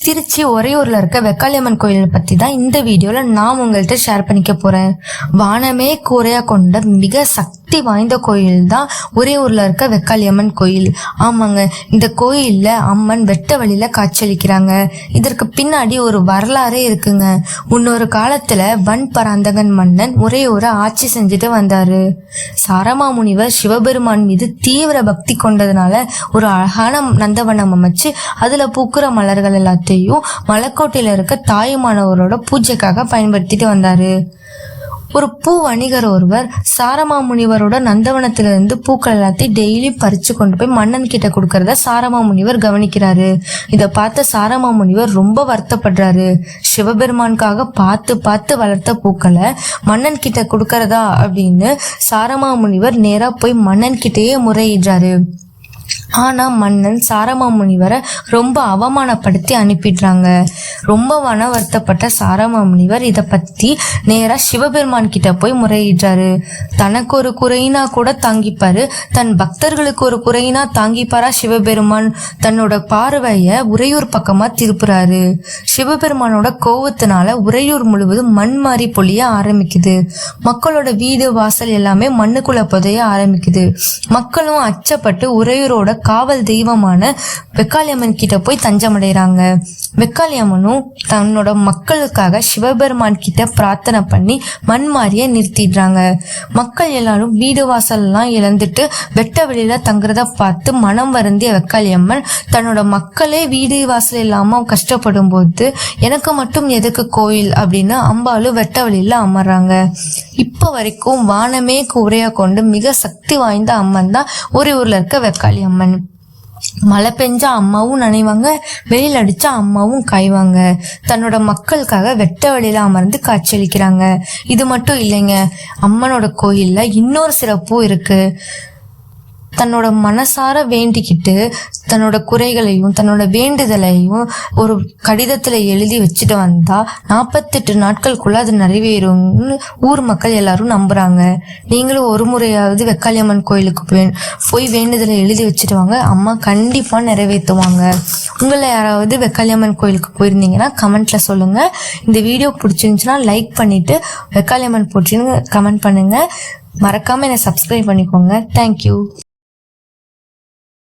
திருச்சி உறையூர்ல இருக்க வெக்காளியம்மன் கோயிலை பத்தி தான் இந்த வீடியோல நான் உங்கள்கிட்ட ஷேர் பண்ணிக்க போறேன். வானமே கூரையா கொண்ட மிக சக்தி வாய்ந்த கோயில் தான் உறையூர்ல இருக்க வெக்காளியம்மன் கோயில். ஆமாங்க, இந்த கோயில்ல அம்மன் வெட்ட வழியில காட்சியளிக்கிறாங்க. இதற்கு பின்னாடி ஒரு வரலாறே இருக்குங்க. முன்னொரு காலத்துல வன் பராந்தகன் மன்னன் உறையூரை ஆட்சி செஞ்சுட்டு வந்தாரு. சாரமாமுனிவர் சிவபெருமான் மீது தீவிர பக்தி கொண்டதுனால ஒரு அழகான நந்தவனம் அமைச்சு அதுல பூக்குற மலர்கள் எல்லாத்தையும் மலைக்கோட்டையில இருக்க தாயுமானவரோட பூஜைக்காக பயன்படுத்திட்டு வந்தாரு. ஒரு பூ வணிகர் ஒருவர் சாரமாமுனிவரோட நந்தவனத்திலிருந்து பூக்கள் எல்லாத்தையும் டெய்லி பறிச்சு கொண்டு போய் மன்னன் கிட்ட கொடுக்கறத சாரமாமுனிவர் கவனிக்கிறாரு. இதை பார்த்த சாரமாமுனிவர் ரொம்ப வருத்தப்படுறாரு. சிவபெருமானுக்காக பார்த்து பார்த்து வளர்த்த பூக்களை மன்னன் கிட்ட கொடுக்கறதா அப்படின்னு சாரமாமுனிவர் நேரா போய் மன்னன் கிட்டேயே முறையிடுறாரு. ஆனா மன்னன் சாரமாமுனிவரை ரொம்ப அவமானப்படுத்தி அனுப்பிடுறாங்க. ரொம்ப மன வருத்தப்பட்ட சாரமாமுனிவர் இதை பத்தி நேரா சிவபெருமான் கிட்ட போய் முறையிடுறாரு. தனக்கு ஒரு குறையினா கூட தாங்கிப்பாரு, தன் பக்தர்களுக்கு ஒரு குறையினா தாங்கிப்பாரா சிவபெருமான்? தன்னோட பார்வைய உறையூர் பக்கமா திருப்புறாரு. சிவபெருமானோட கோவத்தினால உறையூர் முழுவதும் மண் மாறி பொழிய ஆரம்பிக்குது. மக்களோட வீடு வாசல் எல்லாமே மண்ணுக்குள்ள புதைய ஆரம்பிக்குது. மக்களும் அச்சப்பட்டு உறையூரோட காவல் தெய்வமான வெக்காளியம்மன் கிட்ட போய் தஞ்சமடைறாங்க. வெக்காளியம்மனும் தன்னோட மக்களுக்காக சிவபெருமான் கிட்ட பிரார்த்தனை பண்ணி மண் மாறிய நிறுத்திடுறாங்க. மக்கள் எல்லாரும் வீடு வாசல் எல்லாம் இழந்துட்டு வெட்ட வெளியில தங்குறத பார்த்து மனம் வருந்திய வெக்காளியம்மன் தன்னோட மக்களே வீடு வாசல் இல்லாம கஷ்டப்படும் போது எனக்கு மட்டும் எதுக்கு கோயில் அப்படின்னு அம்பாலும் வெட்ட வெளியில அமர்றாங்க. இப்ப வரைக்கும் வானமே கூரையா கொண்டு மிக சக்தி வாய்ந்த அம்மன் தான் உறையூர்ல இருக்க வெக்காளியம்மன். மழை பெஞ்சா அம்மாவும் நனைவாங்க, வெயில் அடிச்சா அம்மாவும் காய்வாங்க. தன்னோட மக்களுக்காக வெட்ட வழியில அமர்ந்து காட்சியளிக்கிறாங்க. இது மட்டும் இல்லைங்க, அம்மனோட கோயில்ல இன்னொரு சிறப்பு இருக்கு. தன்னோட மனசார வேண்டிக்கிட்டு தன்னோட குறைகளையும் தன்னோட வேண்டுதலையும் ஒரு கடிதத்துல எழுதி வச்சுட்டு வந்தா 48 நாட்களுக்குள்ள அது நிறைவேறும்னு ஊர் மக்கள் எல்லாரும் நம்புறாங்க. நீங்களும் ஒரு முறையாவது வெக்காளியம்மன் கோயிலுக்கு போய் வேண்டுதலை எழுதி வச்சுட்டு வாங்க, அம்மா கண்டிப்பா நிறைவேற்றுவாங்க. உங்களை யாராவது வெக்காளியம்மன் கோயிலுக்கு போயிருந்தீங்கன்னா கமெண்ட்ல சொல்லுங்க. இந்த வீடியோ பிடிச்சிருந்துச்சுன்னா லைக் பண்ணிட்டு வெக்காளியம்மன் போட்டின்னு கமெண்ட் பண்ணுங்க. மறக்காம என்னை சப்ஸ்கிரைப் பண்ணிக்கோங்க. தேங்க்யூ.